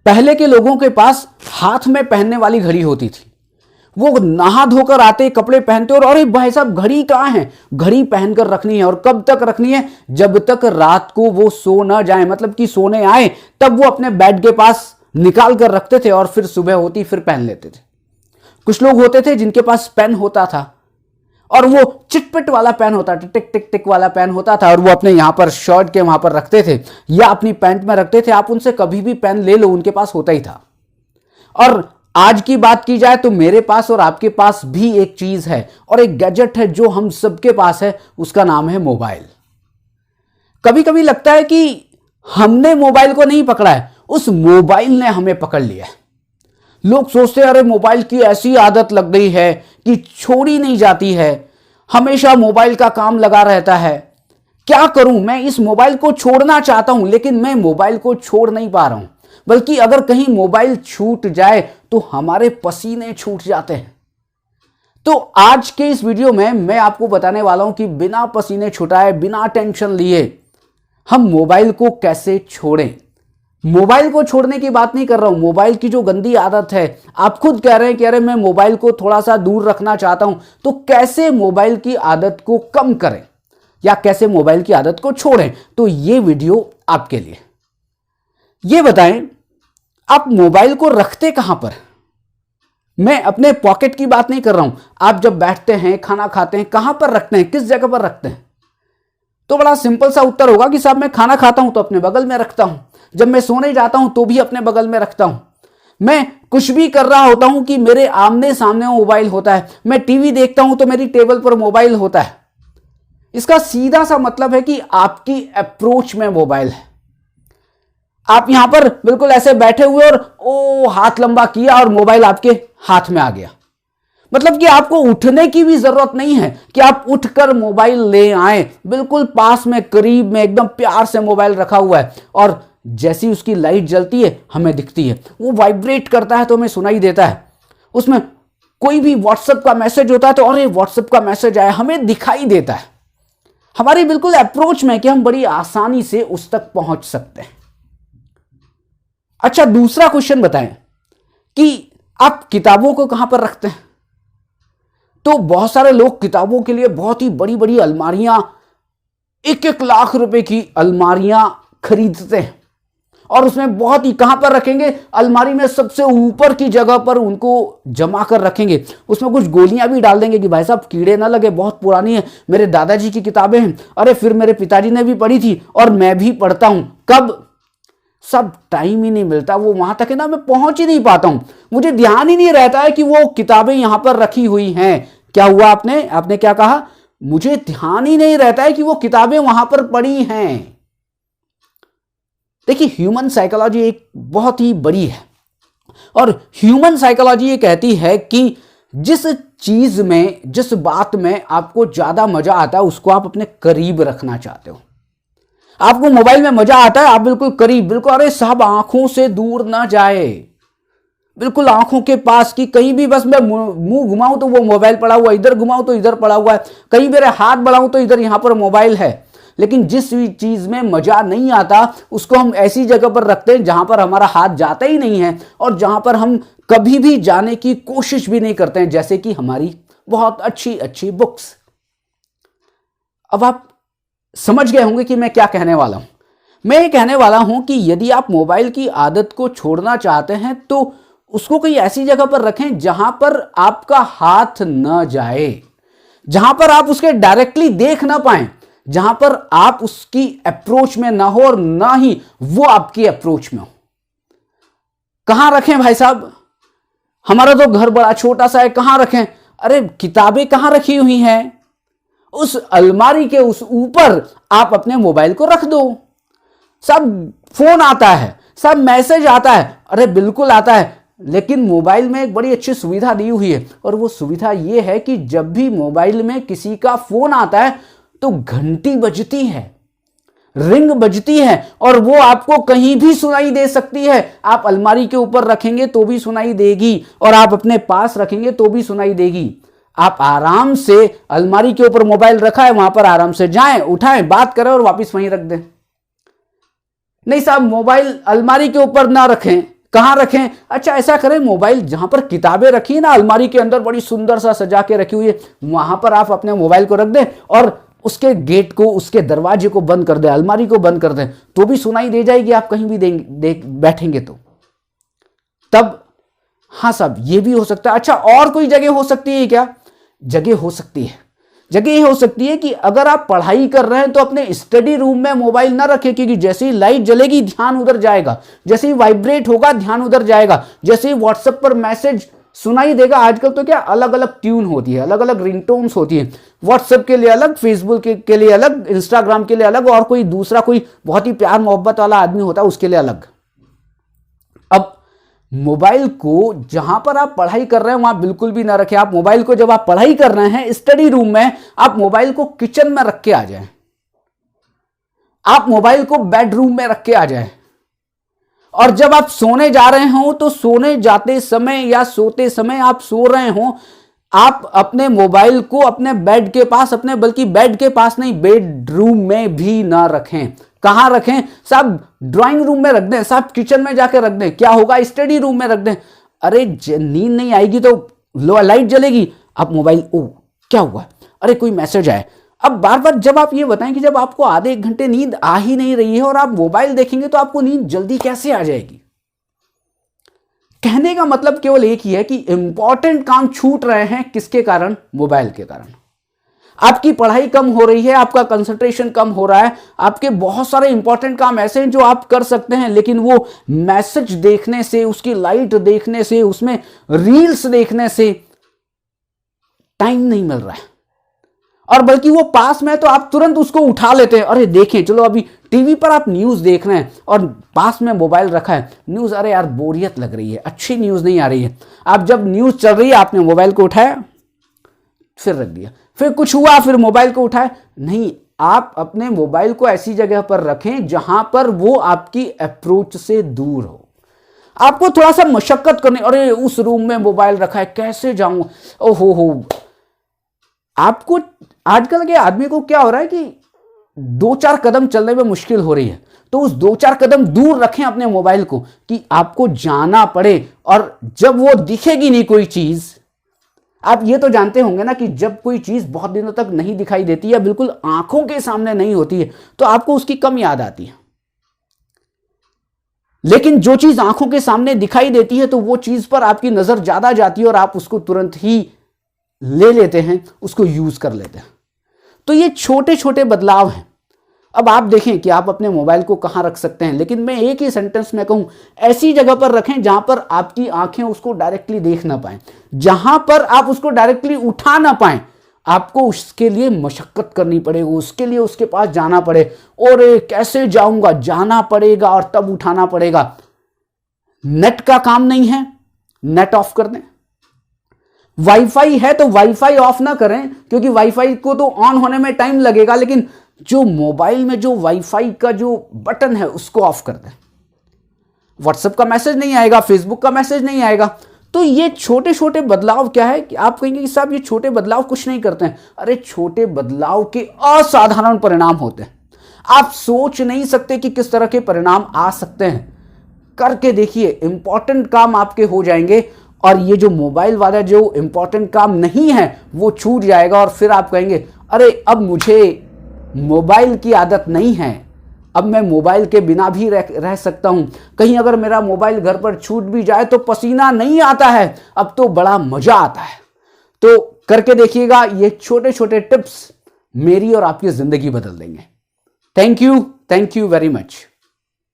पहले के लोगों के पास हाथ में पहनने वाली घड़ी होती थी। वो नहा धोकर आते, कपड़े पहनते और अरे भाई साहब घड़ी कहाँ है, घड़ी पहनकर रखनी है। और कब तक रखनी है? जब तक रात को वो सो ना जाए, मतलब कि सोने आए तब वो अपने बेड के पास निकाल कर रखते थे और फिर सुबह होती फिर पहन लेते थे। कुछ लोग होते थे जिनके पास पेन होता था और वो चिटपिट वाला पेन होता था, टिक टिक टिक वाला पेन होता था, और वो अपने यहां पर शर्ट के वहां पर रखते थे या अपनी पैंट में रखते थे। आप उनसे कभी भी पेन ले लो, उनके पास होता ही था। और आज की बात की जाए तो मेरे पास और आपके पास भी एक चीज है और एक गैजेट है जो हम सबके पास है, उसका नाम है मोबाइल। कभी कभी लगता है कि हमने मोबाइल को नहीं पकड़ा है, उस मोबाइल ने हमें पकड़ लिया है। लोग सोचते हैं अरे मोबाइल की ऐसी आदत लग गई है कि छोड़ी नहीं जाती है, हमेशा मोबाइल का काम लगा रहता है। क्या करूं, मैं इस मोबाइल को छोड़ना चाहता हूं लेकिन मैं मोबाइल को छोड़ नहीं पा रहा हूं, बल्कि अगर कहीं मोबाइल छूट जाए तो हमारे पसीने छूट जाते हैं। तो आज के इस वीडियो में मैं आपको बताने वाला हूं कि बिना पसीने छुटाए, बिना टेंशन लिए हम मोबाइल को कैसे छोड़ें। मोबाइल को छोड़ने की बात नहीं कर रहा हूं, मोबाइल की जो गंदी आदत है, आप खुद कह रहे हैं कि अरे मैं मोबाइल को थोड़ा सा दूर रखना चाहता हूं, तो कैसे मोबाइल की आदत को कम करें या कैसे मोबाइल की आदत को छोड़ें। तो ये वीडियो आपके लिए। ये बताएं, आप मोबाइल को रखते कहां पर? मैं अपने पॉकेट की बात नहीं कर रहा हूं। आप जब बैठते हैं, खाना खाते हैं, कहां पर रखते हैं, किस जगह पर रखते हैं? तो बड़ा सिंपल सा उत्तर होगा कि साहब मैं खाना खाता हूं तो अपने बगल में रखता हूं, जब मैं सोने जाता हूं तो भी अपने बगल में रखता हूं, मैं कुछ भी कर रहा होता हूं कि मेरे आमने सामने मोबाइल होता है, मैं टीवी देखता हूं तो मेरी टेबल पर मोबाइल होता है। इसका सीधा सा मतलब है कि आपकी अप्रोच में मोबाइल है। आप यहां पर बिल्कुल ऐसे बैठे हुए और ओ हाथ लंबा किया और मोबाइल आपके हाथ में आ गया, मतलब कि आपको उठने की भी जरूरत नहीं है कि आप उठकर मोबाइल ले आए। बिल्कुल पास में, करीब में, एकदम प्यार से मोबाइल रखा हुआ है और जैसी उसकी लाइट जलती है हमें दिखती है, वो वाइब्रेट करता है तो हमें सुनाई देता है। उसमें कोई भी व्हाट्सएप का मैसेज होता है तो अरे व्हाट्सएप का मैसेज आया, हमें दिखाई देता है। हमारी बिल्कुल अप्रोच में कि हम बड़ी आसानी से उस तक पहुंच सकते हैं। अच्छा, दूसरा क्वेश्चन बताएं कि आप किताबों को कहां पर रखते हैं? तो बहुत सारे लोग किताबों के लिए बहुत ही बड़ी बड़ी अलमारियां, 1-1 लाख रुपए की अलमारियां खरीदते हैं और उसमें बहुत ही, कहां पर रखेंगे? अलमारी में सबसे ऊपर की जगह पर उनको जमा कर रखेंगे। उसमें कुछ गोलियां भी डाल देंगे कि भाई साहब कीड़े ना लगे, बहुत पुरानी है, मेरे दादाजी की किताबें हैं, अरे फिर मेरे पिताजी ने भी पढ़ी थी और मैं भी पढ़ता हूं। कब? सब टाइम ही नहीं मिलता, वो वहां तक है ना, मैं पहुंच ही नहीं पाता हूं, मुझे ध्यान ही नहीं रहता है कि वो किताबें यहां पर रखी हुई हैं। क्या हुआ? आपने क्या कहा? मुझे ध्यान ही नहीं रहता है कि वो किताबें वहां पर पड़ी हैं। देखिए, ह्यूमन साइकोलॉजी एक बहुत ही बड़ी है और ह्यूमन साइकोलॉजी ये कहती है कि जिस चीज में, जिस बात में आपको ज्यादा मजा आता है उसको आप अपने करीब रखना चाहते हो। आपको मोबाइल में मजा आता है, आप बिल्कुल करीब, बिल्कुल अरे साहब आंखों से दूर ना जाए, बिल्कुल आंखों के पास, कि कहीं भी बस मैं मुंह घुमाऊं तो वो मोबाइल पड़ा हुआ है, इधर घुमाऊं तो इधर पड़ा हुआ है, कहीं मेरे हाथ बढ़ाऊं तो इधर यहां पर मोबाइल है। लेकिन जिस चीज में मजा नहीं आता उसको हम ऐसी जगह पर रखते हैं जहां पर हमारा हाथ जाता ही नहीं है और जहां पर हम कभी भी जाने की कोशिश भी नहीं करते हैं, जैसे कि हमारी बहुत अच्छी अच्छी बुक्स। अब आप समझ गए होंगे कि मैं क्या कहने वाला हूं। मैं ये कहने वाला हूं कि यदि आप मोबाइल की आदत को छोड़ना चाहते हैं तो उसको कहीं ऐसी जगह पर रखें जहां पर आपका हाथ न जाए, जहां पर आप उसके डायरेक्टली देख ना पाए, जहां पर आप उसकी अप्रोच में ना हो और ना ही वो आपकी अप्रोच में हो। कहां रखें भाई साहब? हमारा तो घर बड़ा छोटा सा है, कहां रखें? अरे किताबें कहां रखी हुई हैं? उस अलमारी के उस ऊपर आप अपने मोबाइल को रख दो। सब फोन आता है, सब मैसेज आता है, अरे बिल्कुल आता है, लेकिन मोबाइल में एक बड़ी अच्छी सुविधा दी हुई है और वो सुविधा ये है कि जब भी मोबाइल में किसी का फोन आता है तो घंटी बजती है, रिंग बजती है और वो आपको कहीं भी सुनाई दे सकती है। आप अलमारी के ऊपर रखेंगे तो भी सुनाई देगी और आप अपने पास रखेंगे तो भी सुनाई देगी। आप आराम से, अलमारी के ऊपर मोबाइल रखा है, वहां पर आराम से जाएं, उठाएं, बात करें और वापस वहीं रख दें। नहीं साहब, मोबाइल अलमारी के ऊपर ना रखें, कहां रखें? अच्छा ऐसा करें, मोबाइल जहां पर किताबें रखी है ना अलमारी के अंदर बड़ी सुंदर सा सजा के रखी हुई है, वहां पर आप अपने मोबाइल को रख दें और उसके गेट को, उसके दरवाजे को बंद कर दें, अलमारी को बंद कर दें, तो भी सुनाई दे जाएगी आप कहीं भी बैठेंगे तो। तब हाँ साहब ये भी हो सकता है। अच्छा और कोई जगह हो सकती है क्या? जगह हो सकती है। जगह ये हो सकती है कि अगर आप पढ़ाई कर रहे हैं तो अपने स्टडी रूम में मोबाइल ना रखें, क्योंकि जैसे ही लाइट जलेगी ध्यान उधर जाएगा, जैसे ही वाइब्रेट होगा ध्यान उधर जाएगा, जैसे ही व्हाट्सएप पर मैसेज सुनाई देगा। आजकल तो क्या अलग अलग ट्यून होती है, अलग अलग रिंगटोन्स होती है, व्हाट्सएप के लिए अलग, फेसबुक के लिए अलग, इंस्टाग्राम के लिए अलग, और कोई दूसरा कोई बहुत ही प्यार मोहब्बत वाला आदमी होता है उसके लिए अलग। अब मोबाइल को जहां पर आप पढ़ाई कर रहे हैं वहां बिल्कुल भी ना रखें। आप मोबाइल को जब आप पढ़ाई कर रहे हैं स्टडी रूम में, आप मोबाइल को किचन में रख के आ जाएं, आप मोबाइल को बेडरूम में रख के आ जाएं। और जब आप सोने जा रहे हो तो सोने जाते समय या सोते समय आप सो रहे हो, आप अपने मोबाइल को अपने बेड के पास, अपने बल्कि बेड के पास नहीं, बेडरूम में भी ना रखें। कहां रखें साहब? ड्राइंग रूम में रख दें साहब, किचन में जाकर रख दें। क्या होगा? स्टडी रूम में रख दें। अरे नींद नहीं आएगी तो लाइट जलेगी, आप मोबाइल, ओ क्या हुआ, अरे कोई मैसेज आया। अब बार बार जब आप ये बताएं कि जब आपको आधे एक घंटे नींद आ ही नहीं रही है और आप मोबाइल देखेंगे तो आपको नींद जल्दी कैसे आ जाएगी? कहने का मतलब केवल एक ही है कि इंपॉर्टेंट काम छूट रहे हैं, किसके कारण? मोबाइल के कारण। आपकी पढ़ाई कम हो रही है, आपका कंसंट्रेशन कम हो रहा है, आपके बहुत सारे इंपॉर्टेंट काम ऐसे हैं जो आप कर सकते हैं, लेकिन वो मैसेज देखने से, उसकी लाइट देखने से, उसमें रील्स देखने से टाइम नहीं मिल रहा है। और बल्कि वो पास में है तो आप तुरंत उसको उठा लेते हैं, अरे देखें, चलो अभी टीवी पर आप न्यूज देख रहे हैं और पास में मोबाइल रखा है, न्यूज, अरे यार बोरियत लग रही है, अच्छी न्यूज नहीं आ रही है। आप जब न्यूज चल रही है आपने मोबाइल को उठाया, फिर रख दिया, फिर कुछ हुआ, फिर मोबाइल को उठाए। नहीं, आप अपने मोबाइल को ऐसी जगह पर रखें जहां पर वो आपकी अप्रोच से दूर हो। आपको थोड़ा सा मशक्कत करनी, अरे उस रूम में मोबाइल रखा है, कैसे जाऊं, ओहो हो। आपको आजकल के आदमी को क्या हो रहा है कि 2-4 कदम चलने में मुश्किल हो रही है, तो उस 2-4 कदम दूर रखें अपने मोबाइल को कि आपको जाना पड़े, और जब वो दिखेगी नहीं कोई चीज, आप ये तो जानते होंगे ना कि जब कोई चीज बहुत दिनों तक नहीं दिखाई देती या बिल्कुल आंखों के सामने नहीं होती है तो आपको उसकी कम याद आती है। लेकिन जो चीज आंखों के सामने दिखाई देती है तो वो चीज पर आपकी नजर ज्यादा जाती है और आप उसको तुरंत ही ले लेते हैं, उसको यूज कर लेते हैं। तो ये छोटे छोटे बदलाव हैं। अब आप देखें कि आप अपने मोबाइल को कहां रख सकते हैं, लेकिन मैं एक ही सेंटेंस में कहूं, ऐसी जगह पर रखें जहां पर आपकी आंखें उसको डायरेक्टली देख ना पाए, जहां पर आप उसको डायरेक्टली उठा ना पाए। आपको उसके लिए मशक्कत करनी पड़ेगी, उसके लिए उसके पास जाना पड़े, और कैसे जाऊंगा, जाना पड़ेगा और तब उठाना पड़ेगा। नेट का काम नहीं है, नेट ऑफ कर दें। वाईफाई है तो वाईफाई ऑफ ना करें, क्योंकि वाईफाई को तो ऑन होने में टाइम लगेगा, लेकिन जो मोबाइल में जो वाईफाई का जो बटन है उसको ऑफ कर दें। व्हाट्सएप का मैसेज नहीं आएगा, फेसबुक का मैसेज नहीं आएगा। तो ये छोटे छोटे बदलाव क्या है कि आप कहेंगे कि साहब ये छोटे बदलाव कुछ नहीं करते हैं। अरे छोटे बदलाव के असाधारण परिणाम होते हैं। आप सोच नहीं सकते कि किस तरह के परिणाम आ सकते हैं। करके देखिए, इंपॉर्टेंट काम आपके हो जाएंगे और ये जो मोबाइल वाला जो इंपॉर्टेंट काम नहीं है वो छूट जाएगा, और फिर आप कहेंगे अरे अब मुझे मोबाइल की आदत नहीं है, अब मैं मोबाइल के बिना भी रह सकता हूं। कहीं अगर मेरा मोबाइल घर पर छूट भी जाए तो पसीना नहीं आता है, अब तो बड़ा मजा आता है। तो करके देखिएगा, ये छोटे छोटे टिप्स मेरी और आपकी जिंदगी बदल देंगे। Thank you very much.